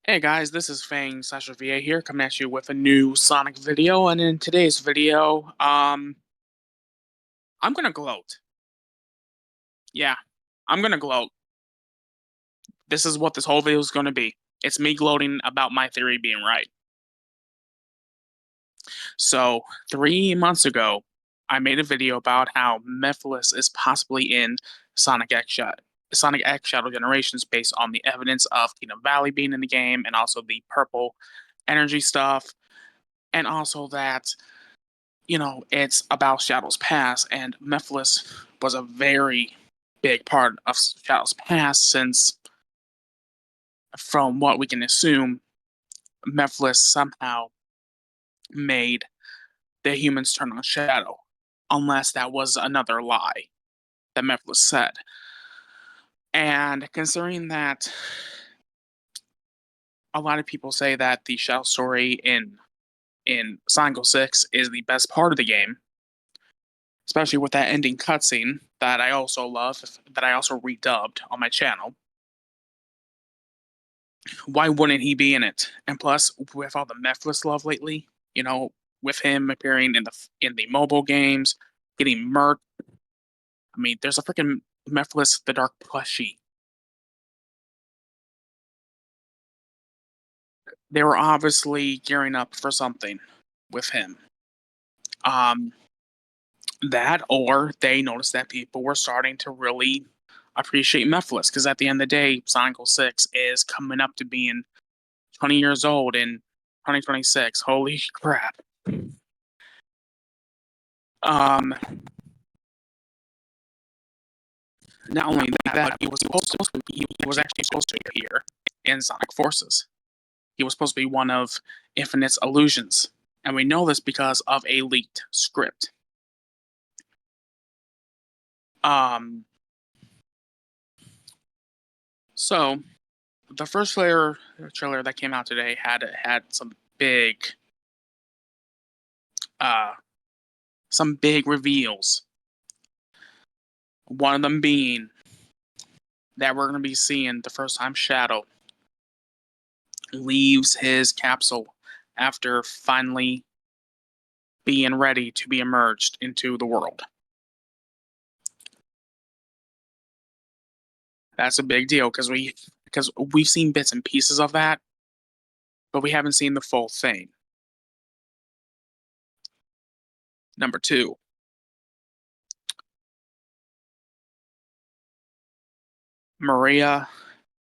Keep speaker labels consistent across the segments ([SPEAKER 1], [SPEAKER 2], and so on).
[SPEAKER 1] Hey guys, this is Fang/VA here, coming at you with a new Sonic video, and in today's video, I'm gonna gloat. Yeah, I'm gonna gloat. This is what this whole video is gonna be. It's me gloating about my theory being right. So, 3 months ago, I made a video about how Mephiles is possibly in Sonic X Shadow Generations based on the evidence of Kingdom Valley being in the game and also the purple energy stuff, and also that it's about Shadow's past, and Mephiles was a very big part of Shadow's past since, from what we can assume, Mephiles somehow made the humans turn on Shadow, unless that was another lie that Mephiles said. And considering that a lot of people say that the Shadow story in Sonic 06 is the best part of the game, especially with that ending cutscene that I also love, that I also redubbed on my channel. Why wouldn't he be in it? And plus, with all the Mephiles love lately, with him appearing in the mobile games, getting murked. I mean, there's a freaking Mephiles the Dark plushie. They were obviously gearing up for something with him. Um, that or they noticed that people were starting to really appreciate Mephiles because at the end of the day, Sonic 06 is coming up to being 20 years old in 2026. Holy crap. Um, Not only that, he was actually supposed to appear in Sonic Forces. He was supposed to be one of Infinite's illusions, and we know this because of a leaked script. Um, so the first trailer that came out today had uh some big reveals. One of them being that we're going to be seeing the first time Shadow leaves his capsule after finally being ready to be emerged into the world. That's a big deal because we've seen bits and pieces of that, but we haven't seen the full thing. Number two, Maria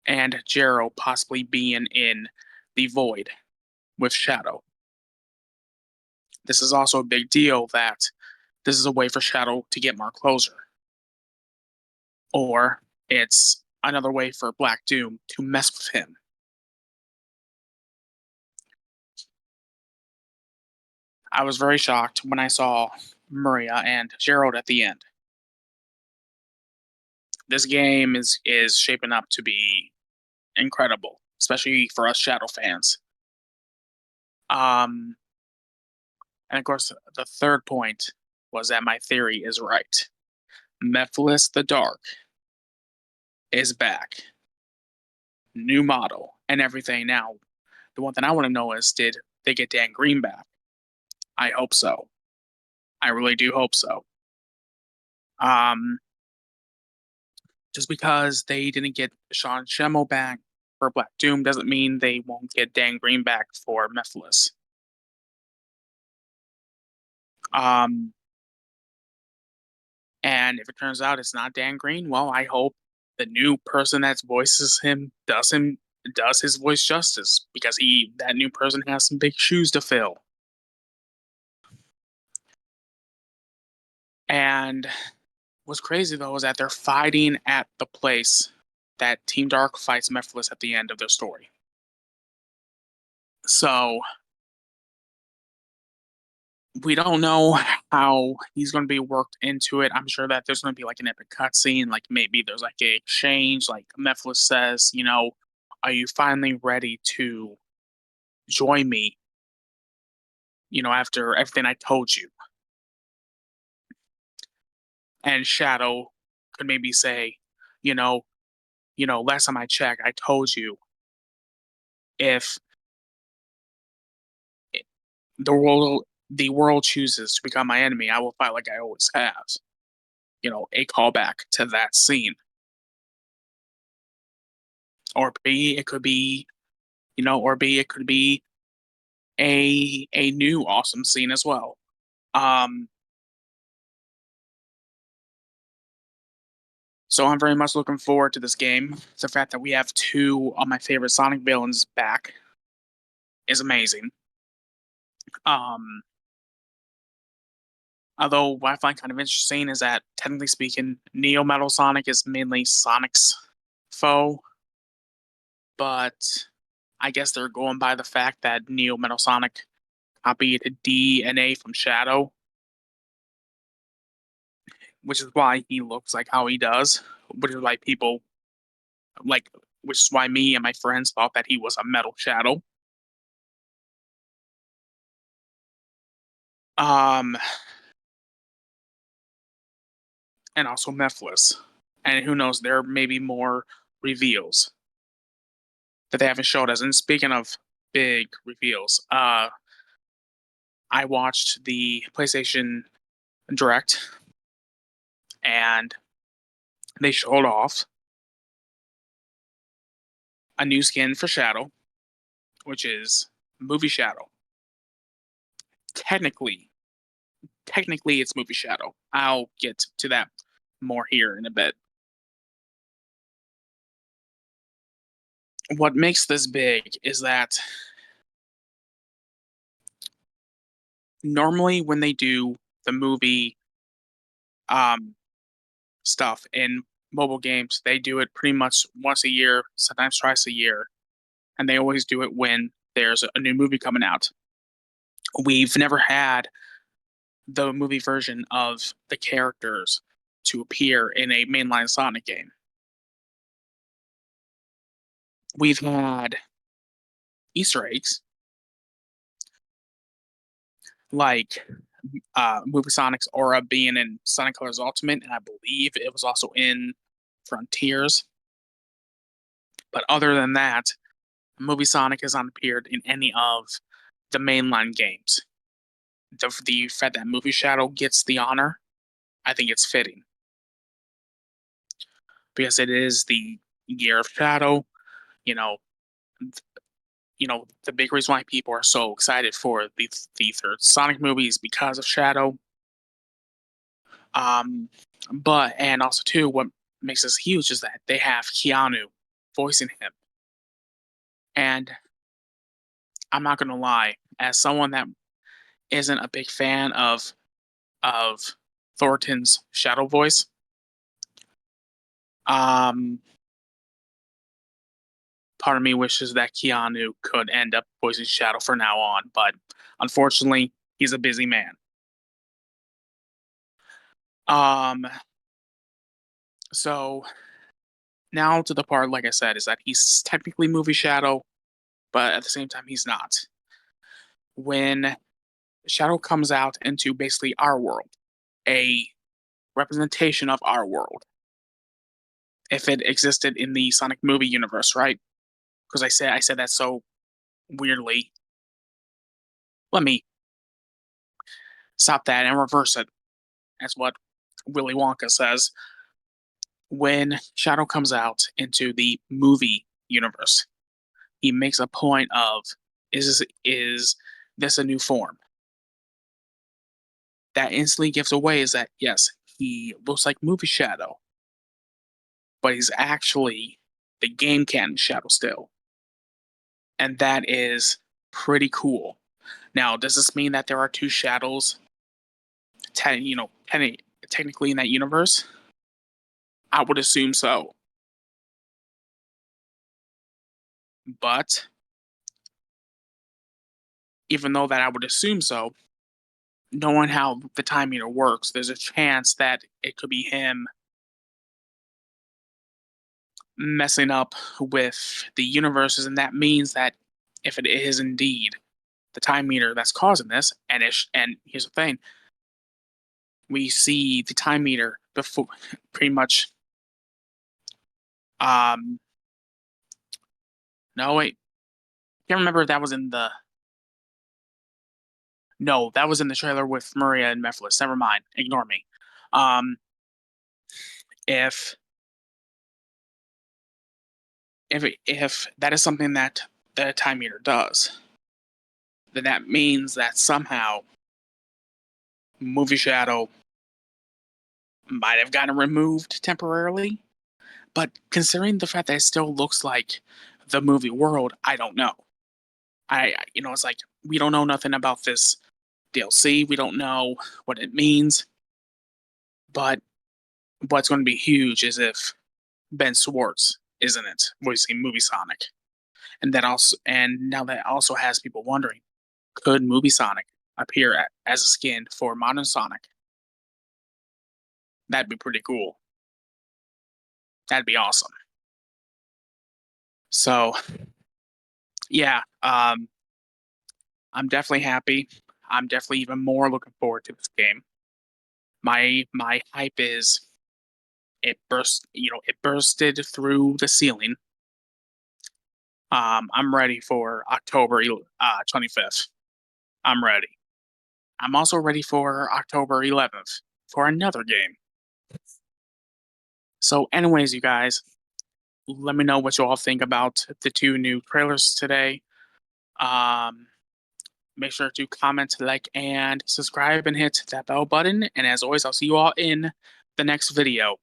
[SPEAKER 1] and Jero possibly being in the void with Shadow. This is also a big deal that this is a way for Shadow to get more closure. Or it's another way for Black Doom to mess with him. I was very shocked when I saw Maria and Gerald at the end. This game is shaping up to be incredible, especially for us Shadow fans. And of course, the third point was that my theory is right. Mephiles the Dark is back, new model and everything. Now, the one thing I want to know is, did they get Dan Green back? I hope so. I really do hope so. Um, just because they didn't get Sean Schemmel back for Black Doom doesn't mean they won't get Dan Green back for Mephiles. Um, and if it turns out it's not Dan Green, well, I hope the new person that voices him does his voice justice because that new person has some big shoes to fill. And what's crazy though is that they're fighting at the place that Team Dark fights Mephiles at the end of their story. So we don't know how he's going to be worked into it. I'm sure that there's going to be like an epic cutscene, like maybe there's like a exchange, like Mephiles says, are you finally ready to join me? After everything I told you, and Shadow could maybe say, you know, last time I checked, I told you if the world chooses to become my enemy, I will fight like I always have. A callback to that scene. Or B, it could be, or B, it could be a new awesome scene as well. Um, so I'm very much looking forward to this game. The fact that we have two of my favorite Sonic villains back is amazing. Um, Although what I find kind of interesting is that technically speaking, Neo Metal Sonic is mainly Sonic's foe, but I guess they're going by the fact that Neo Metal Sonic copied DNA from Shadow, which is why he looks like how he does, which is why people like, which is why me and my friends thought that he was a Metal Shadow. Um, and also Mephiles. And who knows, there may be more reveals that they haven't showed us. And speaking of big reveals, I watched the PlayStation Direct and they showed off a new skin for Shadow, which is Movie Shadow. Technically, technically it's Movie Shadow. I'll get to that more here in a bit. What makes this big is that normally when they do the movie um, stuff in mobile games, they do it pretty much once a year, sometimes twice a year, and they always do it when there's a new movie coming out. We've never had the movie version of the characters to appear in a mainline Sonic game. We've had Easter eggs like Movie Sonic's aura being in Sonic Colors Ultimate, and I believe it was also in Frontiers. But other than that, Movie Sonic has not appeared in any of the mainline games. The fact that Movie Shadow gets the honor, I think it's fitting because it is the year of Shadow. You know, the big reason why people are so excited for the third Sonic movie is because of Shadow. Um, but and also too, what makes this huge is that they have Keanu voicing him, and I'm not gonna lie, as someone that isn't a big fan of Thornton's Shadow voice, um, part of me wishes that Keanu could end up voicing Shadow from now on, but unfortunately, he's a busy man. Um, so now to the part, like I said, is that he's technically movie Shadow, but at the same time, he's not. When Shadow comes out into basically our world, a representation of our world, if it existed in the Sonic movie universe, right? Because I said that so weirdly. Let me stop that and reverse it. That's what Willy Wonka says. When Shadow comes out into the movie universe, he makes a point of is this a new form? That instantly gives away is that yes, he looks like movie Shadow, but he's actually the game canon Shadow still. And that is pretty cool. Now, does this mean that there are two shadows, technically in that universe? I would assume so. But even though that I would assume so, knowing how the time meter works, there's a chance that it could be him messing up with the universes, and that means that if it is indeed the time meter that's causing this, and here's the thing, we see the time meter before pretty much. Um, no wait, Can't remember if that was in the no, that was in the trailer with Maria and Mephiles. Never mind. Ignore me. Um, if if that is something that the time meter does, then that means that somehow Movie Shadow might have gotten removed temporarily. But considering the fact that it still looks like the movie world, I don't know. It's like we don't know nothing about this DLC. We don't know what it means. But what's going to be huge is if Ben Schwartz isn't it voicing Movie Sonic, and now that also has people wondering, could Movie Sonic appear as a skin for modern Sonic? That'd be pretty cool. That'd be awesome. So yeah, I'm definitely happy. I'm definitely even more looking forward to this game. My hype is it bursted through the ceiling. I'm ready for October 25th. I'm ready. I'm also ready for October 11th for another game. So, anyways, you guys, let me know what you all think about the two new trailers today. Um, Make sure to comment, like, and subscribe and hit that bell button. And as always, I'll see you all in the next video.